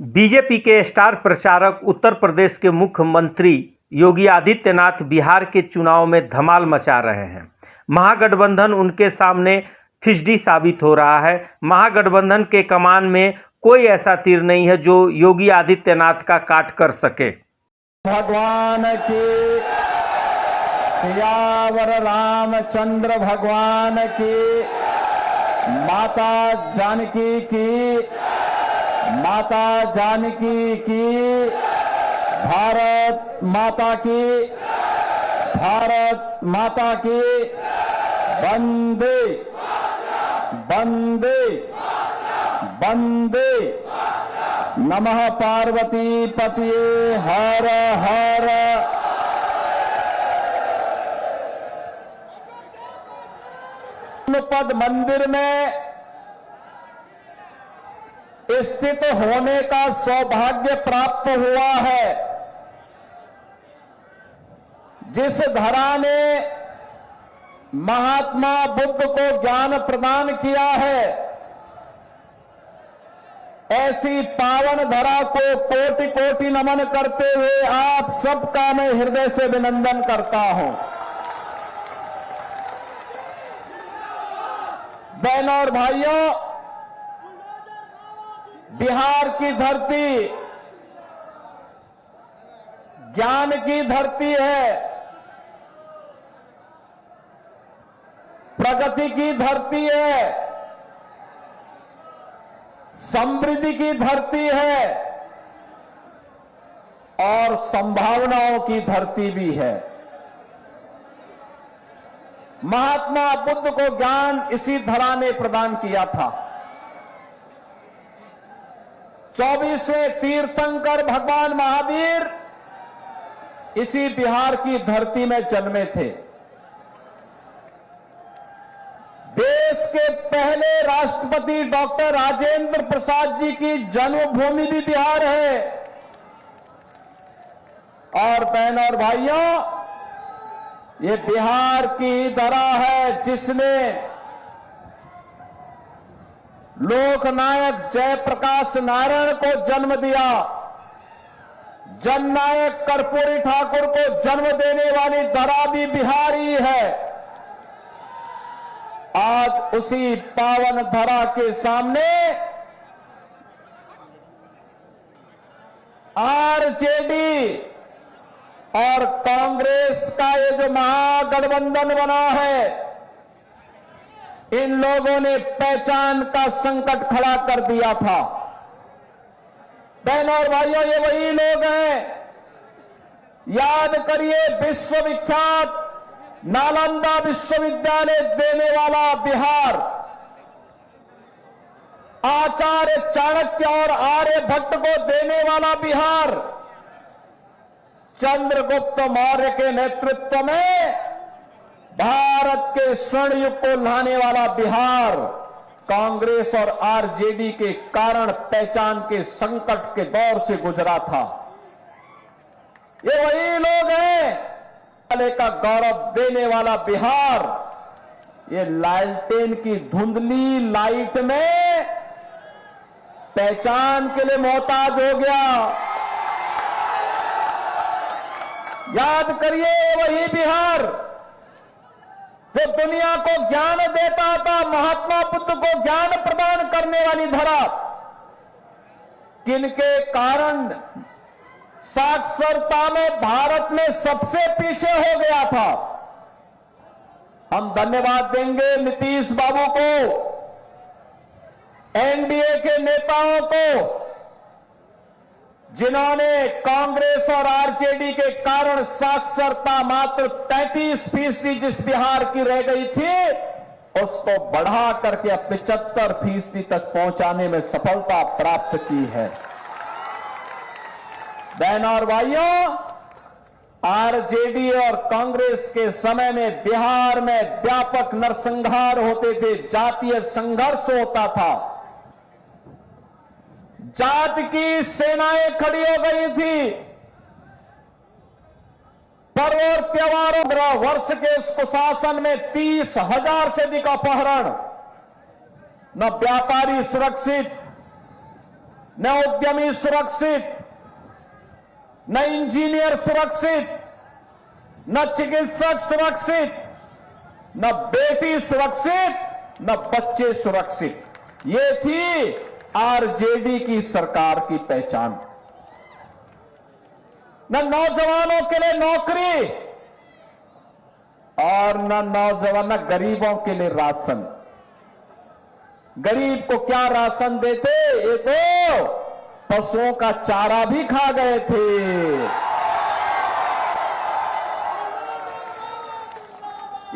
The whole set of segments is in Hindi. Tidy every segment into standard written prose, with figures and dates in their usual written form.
बीजेपी के स्टार प्रचारक उत्तर प्रदेश के मुख्यमंत्री योगी आदित्यनाथ बिहार के चुनाव में धमाल मचा रहे हैं। महागठबंधन उनके सामने फिसडी साबित हो रहा है। महागठबंधन के कमान में कोई ऐसा तीर नहीं है जो योगी आदित्यनाथ का काट कर सके। भगवान की, सियावर रामचंद्र भगवान की, माता जानकी की, माता जानकी की, भारत माता की, भारत माता की, वंदे वंदे वंदे, नमः पार्वती पतिये हर हर। पद मंदिर में स्थित होने का सौभाग्य प्राप्त हुआ है। जिस धरा ने महात्मा बुद्ध को ज्ञान प्रदान किया है, ऐसी पावन धरा को कोटि कोटि नमन करते हुए आप सबका मैं हृदय से अभिनंदन करता हूं। बहनों और भाइयों, बिहार की धरती ज्ञान की धरती है, प्रगति की धरती है, समृद्धि की धरती है और संभावनाओं की धरती भी है। महात्मा बुद्ध को ज्ञान इसी धरा ने प्रदान किया था। 24वें तीर्थंकर भगवान महावीर इसी बिहार की धरती में जन्मे थे। देश के पहले राष्ट्रपति डॉक्टर राजेंद्र प्रसाद जी की जन्मभूमि भी बिहार है। और बहनों और भाइयों, ये बिहार की धरा है जिसने लोकनायक जयप्रकाश नारायण को जन्म दिया। जननायक कर्पूरी ठाकुर को जन्म देने वाली धरा भी बिहार ही है। आज उसी पावन धरा के सामने आरजेडी और कांग्रेस का ये जो महागठबंधन बना है, इन लोगों ने पहचान का संकट खड़ा कर दिया था। बहनों और भाइयों, ये वही लोग हैं, याद करिए, विश्वविख्यात नालंदा विश्वविद्यालय देने वाला बिहार, आचार्य चाणक्य और आर्यभट्ट को देने वाला बिहार, चंद्रगुप्त मौर्य के नेतृत्व में भारत के स्वर्ण युग को लाने वाला बिहार, कांग्रेस और आरजेडी के कारण पहचान के संकट के दौर से गुजरा था। ये वही लोग हैं, का गौरव देने वाला बिहार, ये लालटेन की धुंधली लाइट में पहचान के लिए मोहताज हो गया। याद करिए, वही बिहार जो दुनिया को ज्ञान देता था, महात्मा बुद्ध को ज्ञान प्रदान करने वाली धरा, किनके कारण साक्षरता में भारत में सबसे पीछे हो गया था। हम धन्यवाद देंगे नीतीश बाबू को, एनडीए के नेताओं को, जिन्होंने कांग्रेस और आरजेडी के कारण साक्षरता मात्र 33% जिस बिहार की रह गई थी, उसको बढ़ा करके 75% तक पहुंचाने में सफलता प्राप्त की है। बहनों और भाइयों, आरजेडी और कांग्रेस के समय में बिहार में व्यापक नरसंहार होते थे, जातीय संघर्ष होता था, जाति की सेनाएं खड़ी हो गई थी। पर्व और त्योहारों वर्ष के प्रशासन में 30,000 से अधिक अपहरण, न व्यापारी सुरक्षित, न उद्यमी सुरक्षित, न इंजीनियर सुरक्षित, न चिकित्सक सुरक्षित, न बेटी सुरक्षित, न बच्चे सुरक्षित। ये थी आरजेडी की सरकार की पहचान। न नौजवानों के लिए नौकरी और न गरीबों के लिए राशन। गरीब को क्या राशन देते? ये तो पशुओं का चारा भी खा गए थे।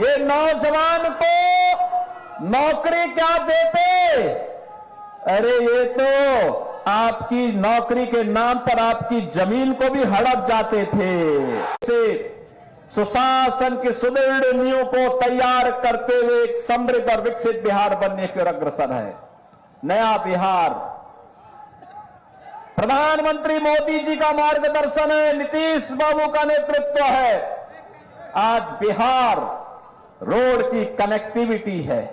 ये नौजवान को नौकरी क्या देते? अरे ये तो आपकी नौकरी के नाम पर आपकी जमीन को भी हड़प जाते थे। सुशासन की सुदृढ़ नींव को तैयार करते हुए एक समृद्ध और विकसित बिहार बनने की ओर अग्रसर है। नया बिहार प्रधानमंत्री मोदी जी का मार्गदर्शन है, नीतीश बाबू का नेतृत्व है। आज बिहार रोड की कनेक्टिविटी है,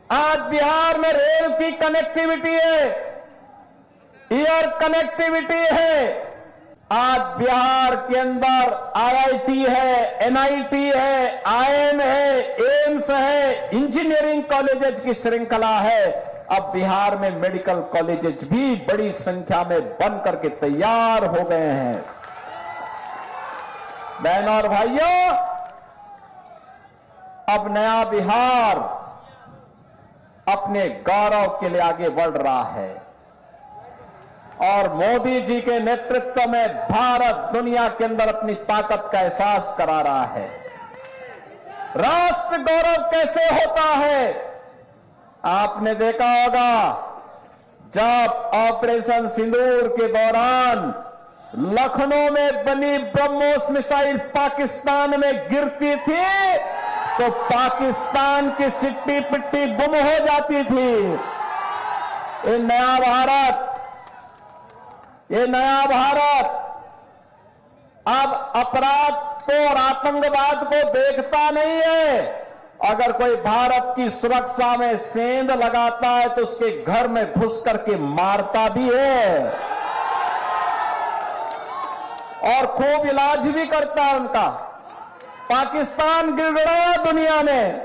आज बिहार में रेल की कनेक्टिविटी है, एयर कनेक्टिविटी है। आज बिहार के अंदर आईआईटी है, एनआईटी है, आईएम है, एम्स है, इंजीनियरिंग कॉलेजेस की श्रृंखला है। अब बिहार में मेडिकल कॉलेजेस भी बड़ी संख्या में बन करके तैयार हो गए हैं। बहनों और भाइयों, अब नया बिहार अपने गौरव के लिए आगे बढ़ रहा है और मोदी जी के नेतृत्व में भारत दुनिया के अंदर अपनी ताकत का एहसास करा रहा है। राष्ट्र गौरव कैसे होता है? आपने देखा होगा जब ऑपरेशन सिंदूर के दौरान लखनऊ में बनी ब्रह्मोस मिसाइल पाकिस्तान में गिरती थी तो पाकिस्तान की सिट्टी पिट्टी गुम हो जाती थी। ये नया भारत अब अपराध को और आतंकवाद को देखता नहीं है। अगर कोई भारत की सुरक्षा में सेंध लगाता है तो उसके घर में घुस करके मारता भी है और खूब इलाज भी करता है उनका। पाकिस्तान गिड़गिड़ाया दुनिया में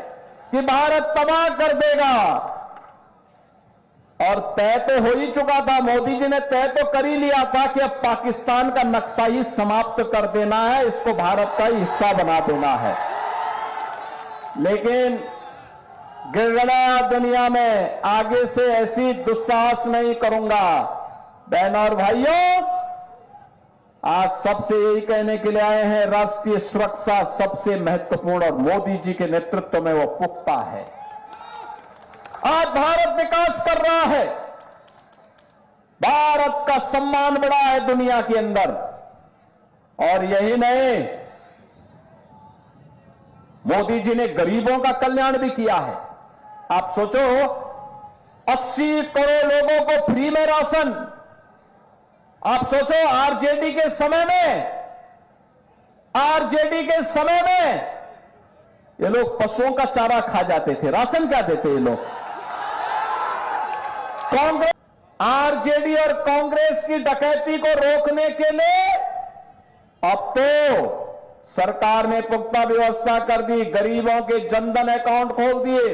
कि भारत तबाह कर देगा और तय तो हो ही चुका था। मोदी जी ने तय तो कर ही लिया था कि अब पाकिस्तान का नक्शा ही समाप्त कर देना है, इसको भारत का हिस्सा बना देना है। लेकिन गिड़गिड़ाया दुनिया में आगे से ऐसी दुस्साहस नहीं करूंगा। बहनों और भाइयों, आज सबसे यही कहने के लिए आए हैं, राष्ट्रीय सुरक्षा सबसे महत्वपूर्ण और मोदी जी के नेतृत्व में वो पुख्ता है। आज भारत विकास कर रहा है, भारत का सम्मान बढ़ा है दुनिया के अंदर। और यही नहीं, मोदी जी ने गरीबों का कल्याण भी किया है। आप सोचो 80 करोड़ लोगों को फ्री में राशन। आप सोचो आरजेडी के समय में ये लोग पशुओं का चारा खा जाते थे, राशन क्या देते ये लोग? कांग्रेस, आरजेडी और कांग्रेस की डकैती को रोकने के लिए अब तो सरकार ने पुख्ता व्यवस्था कर दी। गरीबों के जनधन अकाउंट खोल दिए,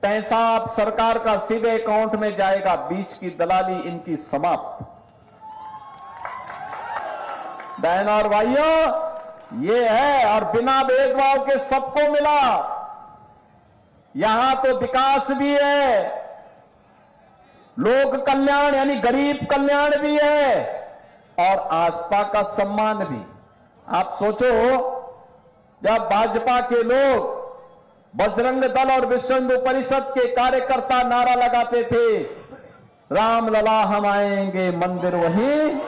पैसा अब सरकार का सीधे अकाउंट में जाएगा। बीच की दलाली इनकी समाप्त। बहनों और भाइयों, ये है और बिना भेदभाव के सबको मिला। यहां तो विकास भी है, लोक कल्याण यानी गरीब कल्याण भी है और आस्था का सम्मान भी। आप सोचो जब भाजपा के लोग बजरंग दल और विश्व हिंदू परिषद के कार्यकर्ता नारा लगाते थे, रामलला हम आएंगे मंदिर वहीं,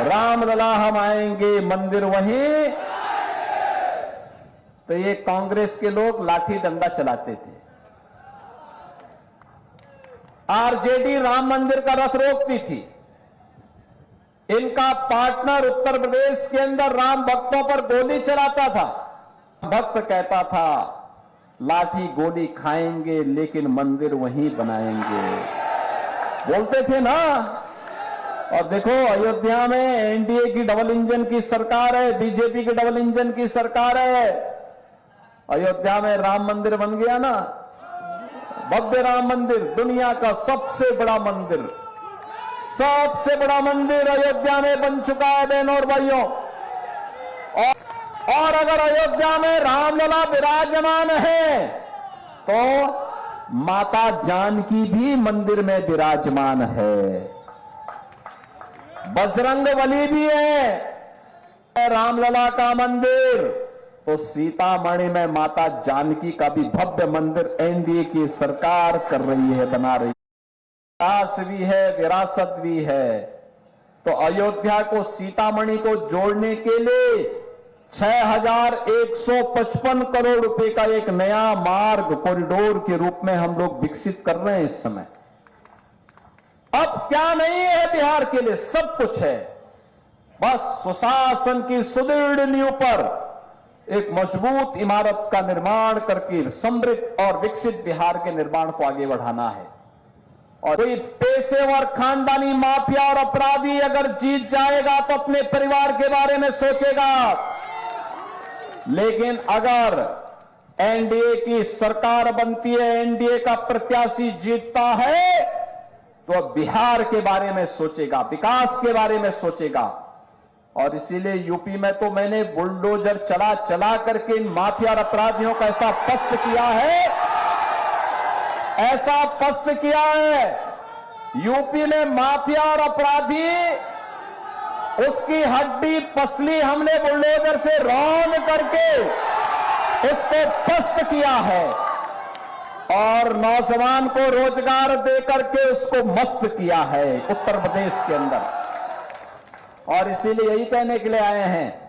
रामलला हम आएंगे मंदिर वहीं, तो ये कांग्रेस के लोग लाठी डंडा चलाते थे। आरजेडी राम मंदिर का रथ रोकती थी। इनका पार्टनर उत्तर प्रदेश के अंदर राम भक्तों पर गोली चलाता था। भक्त कहता था लाठी गोली खाएंगे लेकिन मंदिर वहीं बनाएंगे। बोलते थे ना। और देखो अयोध्या में एनडीए की डबल इंजन की सरकार है, बीजेपी की डबल इंजन की सरकार है। अयोध्या में राम मंदिर बन गया ना, भव्य राम मंदिर, दुनिया का सबसे बड़ा मंदिर, सबसे बड़ा मंदिर अयोध्या में बन चुका है बहनों और भाइयों। और अगर अयोध्या में रामलला विराजमान है तो माता जानकी भी मंदिर में विराजमान है, बजरंगबली भी है। रामलला का मंदिर तो सीतामढ़ी में माता जानकी का भी भव्य मंदिर एनडीए की सरकार कर रही है, बना रही है। विकास भी है, विरासत भी है। तो अयोध्या को सीतामढ़ी को जोड़ने के लिए 6155 करोड़ रुपए का एक नया मार्ग कॉरिडोर के रूप में हम लोग विकसित कर रहे हैं इस समय। अब क्या नहीं है बिहार के लिए, सब कुछ है। बस सुशासन की सुदृढ़ नींव पर एक मजबूत इमारत का निर्माण करके समृद्ध और विकसित बिहार के निर्माण को आगे बढ़ाना है। और कोई पेशेवर खानदानी माफिया और अपराधी अगर जीत जाएगा तो अपने परिवार के बारे में सोचेगा, लेकिन अगर एनडीए की सरकार बनती है, एनडीए का प्रत्याशी जीतता है तो बिहार के बारे में सोचेगा, विकास के बारे में सोचेगा। और इसीलिए यूपी में तो मैंने बुलडोजर चला चला करके इन माफिया और अपराधियों का ऐसा पस्त किया है, ऐसा पस्त किया है। यूपी में माफिया और अपराधी, उसकी हड्डी पसली हमने बुलडोजर से रौंद करके उसको पस्त किया है और नौजवान को रोजगार देकर के उसको मस्त किया है उत्तर प्रदेश के अंदर। और इसीलिए यही कहने के लिए आए हैं